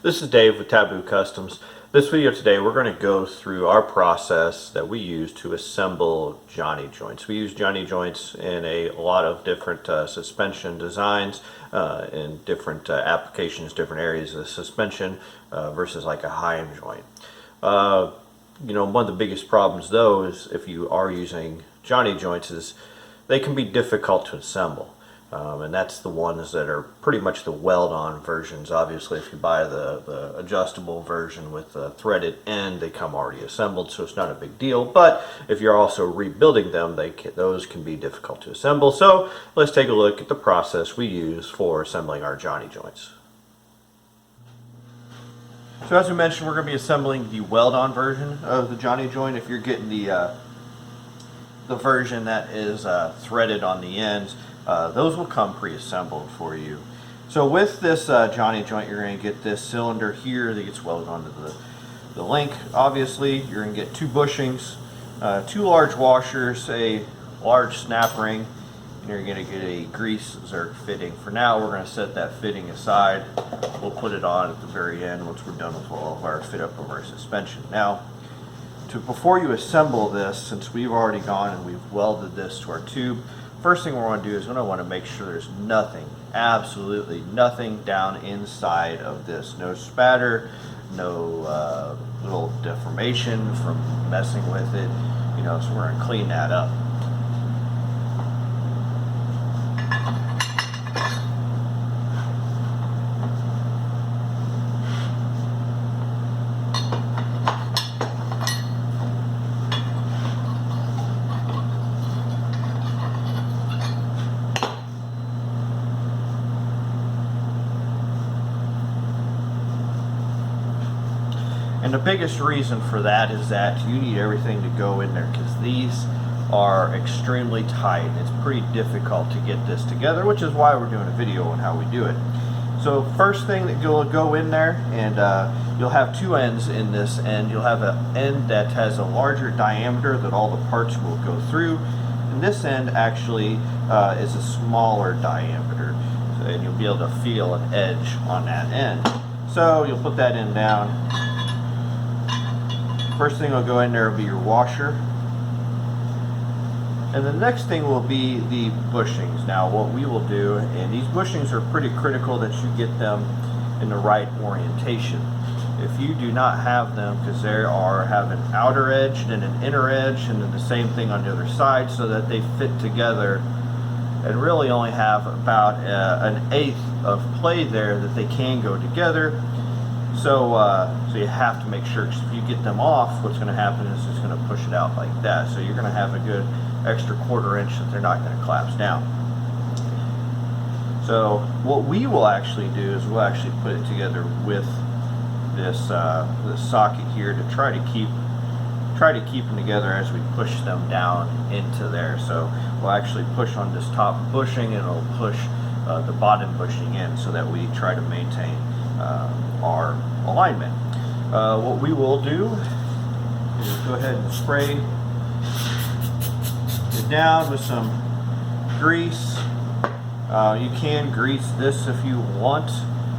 This is Dave with Taboo Customs. This video today we're going to go through our process that we use to assemble Johnny joints. We use Johnny joints in a lot of different suspension designs in different applications, different areas of the suspension versus like a high-end joint. One of the biggest problems though is if you are using Johnny joints is they can be difficult to assemble. And that's the ones that are pretty much the weld-on versions. Obviously, if you buy the adjustable version with the threaded end, they come already assembled, so it's not a big deal. But if you're also rebuilding them, those can be difficult to assemble. So let's take a look at the process we use for assembling our Johnny joints. So as we mentioned, we're going to be assembling the weld-on version of the Johnny joint. If you're getting the version that is threaded on the ends, those will come pre-assembled for you. So with this Johnny joint, you're going to get this cylinder here that gets welded onto the link. Obviously, you're going to get two bushings, two large washers, a large snap ring, and you're going to get a grease zerk fitting. For now, we're going to set that fitting aside. We'll put it on at the very end once we're done with all of our fit up of our suspension. Now, before you assemble this, since we've already gone and we've welded this to our tube, first thing we want to do is we want to make sure there's nothing, absolutely nothing down inside of this. No spatter, no little deformation from messing with it, so we're going to clean that up. And the biggest reason for that is that you need everything to go in there because these are extremely tight. It's pretty difficult to get this together, which is why we're doing a video on how we do it. So first thing that will go in there, and you'll have two ends in this end. You'll have an end that has a larger diameter that all the parts will go through, and this end actually is a smaller diameter, and you'll be able to feel an edge on that end. So you'll put that end down. First thing will go in there will be your washer. And the next thing will be the bushings. Now what we will do, and these bushings are pretty critical that you get them in the right orientation. If you do not have them, because they have an outer edge and an inner edge and then the same thing on the other side so that they fit together and really only have about an eighth of play there that they can go together. So you have to make sure, because if you get them off, what's going to happen is it's going to push it out like that. So you're going to have a good extra quarter inch that they're not going to collapse down. So what we will actually do is we'll actually put it together with this socket here to try to keep them together as we push them down into there. So we'll actually push on this top bushing and it'll push the bottom bushing in so that we try to maintain our alignment. What we will do is go ahead and spray it down with some grease. You can grease this if you want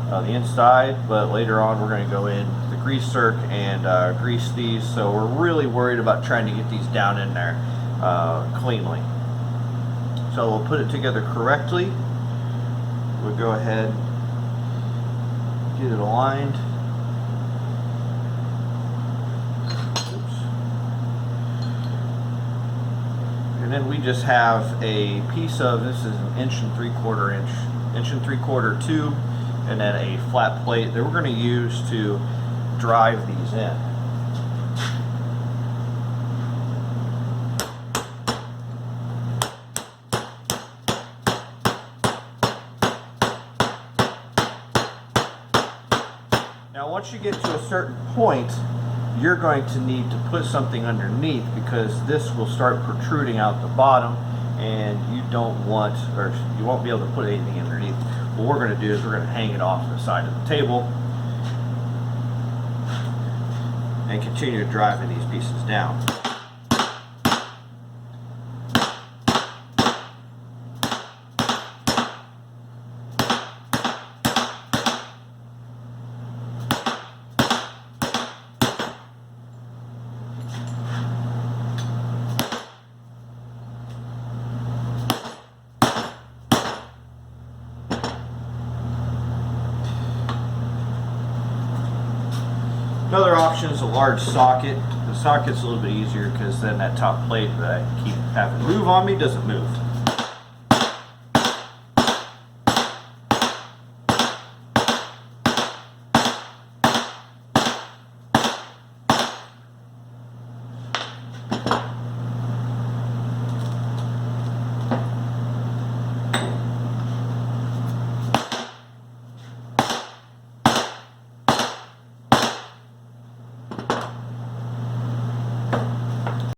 the inside, but later on we're going to go in with the grease zerk and grease these, so we're really worried about trying to get these down in there cleanly. So we'll put it together correctly. We'll go ahead, get it aligned. Oops. And then we just have a piece of, this is an inch and 3/4 tube, and then a flat plate that we're going to use to drive these in. Now once you get to a certain point, you're going to need to put something underneath because this will start protruding out the bottom and you don't want, or you won't be able to put anything underneath. What we're going to do is we're going to hang it off the side of the table and continue driving these pieces down. option is a large socket. The socket's a little bit easier because then that top plate that I keep having move on me doesn't move.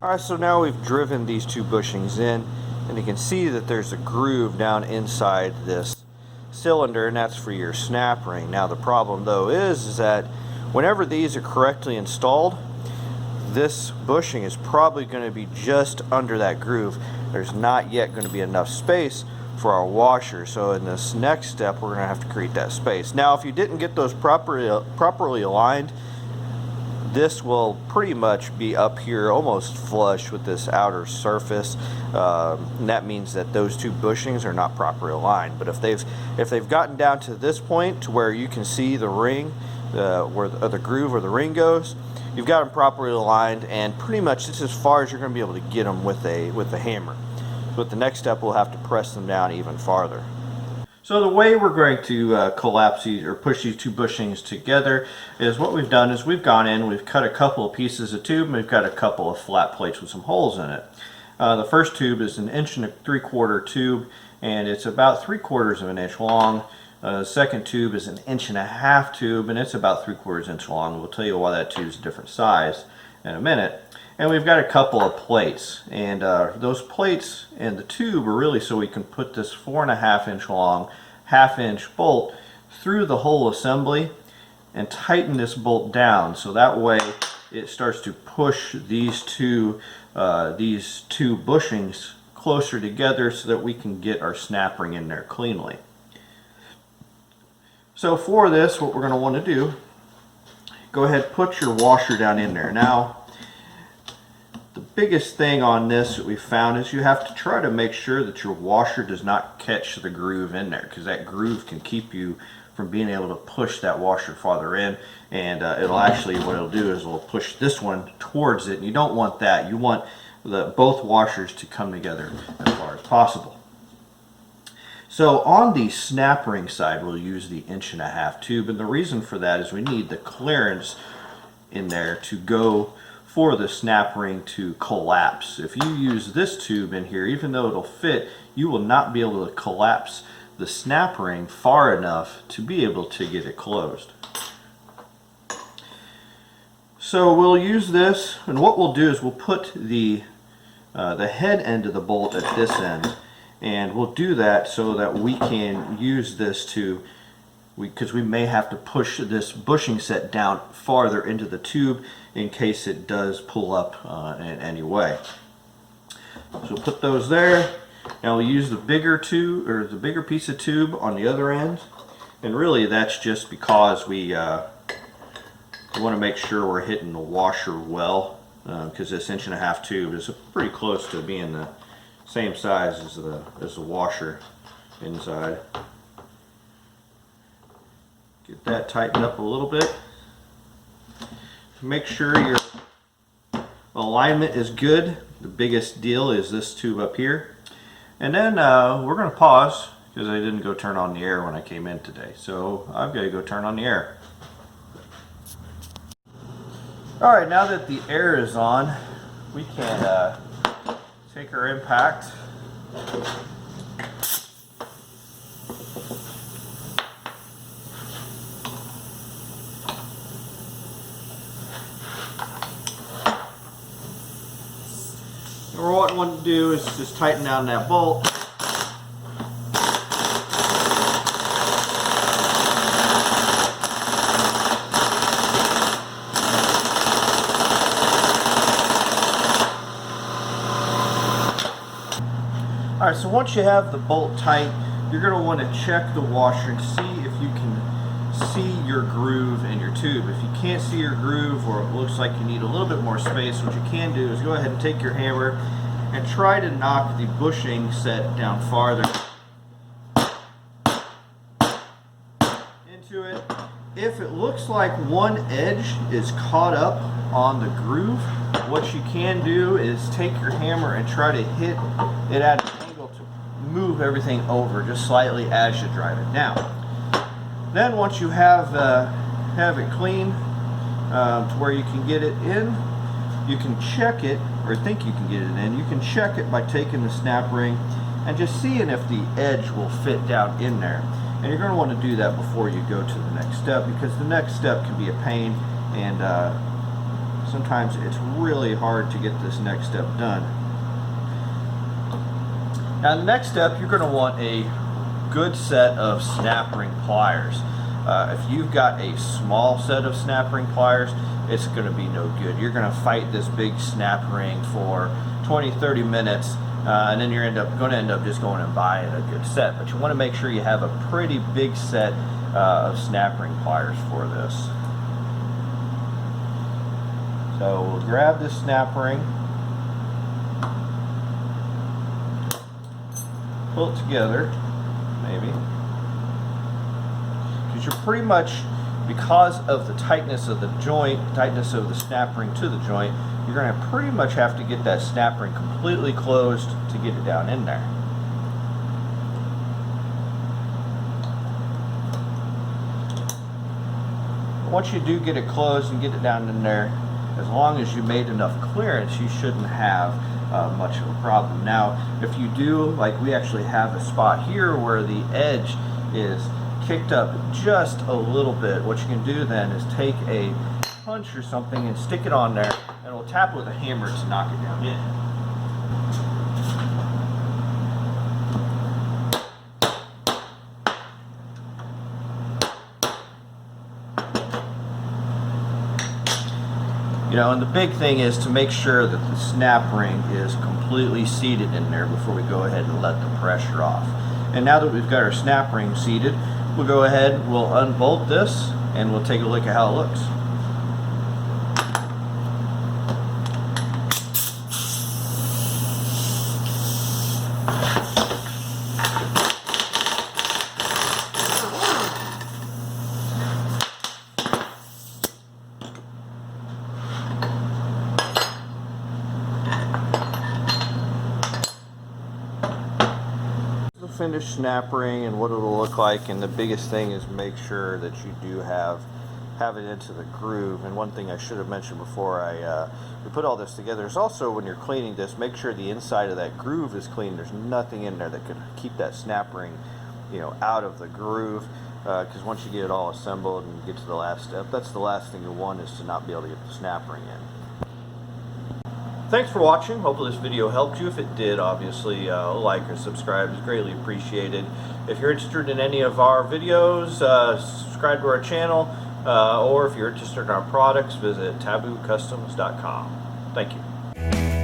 Alright, so now we've driven these two bushings in, and you can see that there's a groove down inside this cylinder, and that's for your snap ring. Now the problem though is that whenever these are correctly installed, this bushing is probably going to be just under that groove. There's not yet going to be enough space for our washer, so in this next step we're going to have to create that space. Now if you didn't get those properly aligned, this will pretty much be up here almost flush with this outer surface, and that means that those two bushings are not properly aligned. But if they've gotten down to this point to where you can see the ring, where the groove or the ring goes, you've got them properly aligned, and pretty much this is as far as you're going to be able to get them with a hammer. But the next step, we'll have to press them down even farther. So the way we're going to collapse these or push these two bushings together is what we've done is we've gone in, we've cut a couple of pieces of tube, and we've got a couple of flat plates with some holes in it. The first tube is an 1 3/4 tube, and it's about 3/4 of an inch long. The second tube is an 1.5 inch tube, and it's about 3/4 inch long. We'll tell you why that tube is a different size in a minute. And we've got a couple of plates, and those plates and the tube are really so we can put this 4.5 inch long 1/2 inch bolt through the whole assembly and tighten this bolt down, so that way it starts to push these two bushings closer together so that we can get our snap ring in there cleanly. So for this, what we're going to want to do, go ahead, put your washer down in there. Now the biggest thing on this that we found is you have to try to make sure that your washer does not catch the groove in there, because that groove can keep you from being able to push that washer farther in, and it'll actually, what it'll do is it'll push this one towards it, and you don't want that. You want both washers to come together as far as possible. So on the snap ring side, we'll use the 1.5 inch tube, and the reason for that is we need the clearance in there to go for the snap ring to collapse. If you use this tube in here, even though it'll fit, you will not be able to collapse the snap ring far enough to be able to get it closed. So we'll use this, and what we'll do is we'll put the head end of the bolt at this end, and we'll do that so that we can use this to, because we may have to push this bushing set down farther into the tube in case it does pull up in any way. So we'll put those there. Now we'll use the bigger tube, or the bigger piece of tube on the other end, and really that's just because we want to make sure we're hitting the washer well, because this 1.5 inch tube is pretty close to being the same size as the washer inside. Get that tightened up a little bit. Make sure your alignment is good. The biggest deal is this tube up here. And then we're going to pause because I didn't go turn on the air when I came in today. So I've got to go turn on the air. Alright, now that the air is on, we can take our impact. What we want to do is just tighten down that bolt. Alright, so once you have the bolt tight, you're going to want to check the washer and see if you can see your groove in your tube. If you can't see your groove, or it looks like you need a little bit more space, what you can do is go ahead and take your hammer and try to knock the bushing set down farther into it. If if it looks like one edge is caught up on the groove, what you can do is take your hammer and try to hit it at an angle to move everything over just slightly as you drive it down. Then once you have it clean to where you can get it in, you can check it, or think you can get it in. You can check it by taking the snap ring and just seeing if the edge will fit down in there. And you're going to want to do that before you go to the next step, because the next step can be a pain, and sometimes it's really hard to get this next step done. Now the next step, you're going to want a good set of snap ring pliers. If you've got a small set of snap ring pliers, it's going to be no good. You're going to fight this big snap ring for 20-30 minutes, and then you're going to end up just going and buying a good set. But you want to make sure you have a pretty big set of snap ring pliers for this. So we'll grab this snap ring, pull it together, maybe, because you're pretty much, because of the tightness of the joint, tightness of the snap ring to the joint, you're going to pretty much have to get that snap ring completely closed to get it down in there. Once you do get it closed and get it down in there, as long as you made enough clearance, you shouldn't have much of a problem. Now, if you do, like we actually have a spot here where the edge is kicked up just a little bit, what you can do then is take a punch or something and stick it on there, and we'll tap with a hammer to knock it down in. You know, and the big thing is to make sure that the snap ring is completely seated in there before we go ahead and let the pressure off. And now that we've got our snap ring seated, we'll go ahead, we'll unbolt this, and we'll take a look at how it looks. Finished snap ring and what it'll look like, and the biggest thing is make sure that you do have it into the groove. And one thing I should have mentioned before we put all this together is also, when you're cleaning this, make sure the inside of that groove is clean. There's nothing in there that could keep that snap ring, you know, out of the groove, because once you get it all assembled and get to the last step, that's the last thing you want, is to not be able to get the snap ring in. Thanks for watching. Hopefully this video helped you. If it did, obviously like or subscribe is greatly appreciated. If you're interested in any of our videos, subscribe to our channel, or if you're interested in our products, visit taboocustoms.com. Thank you.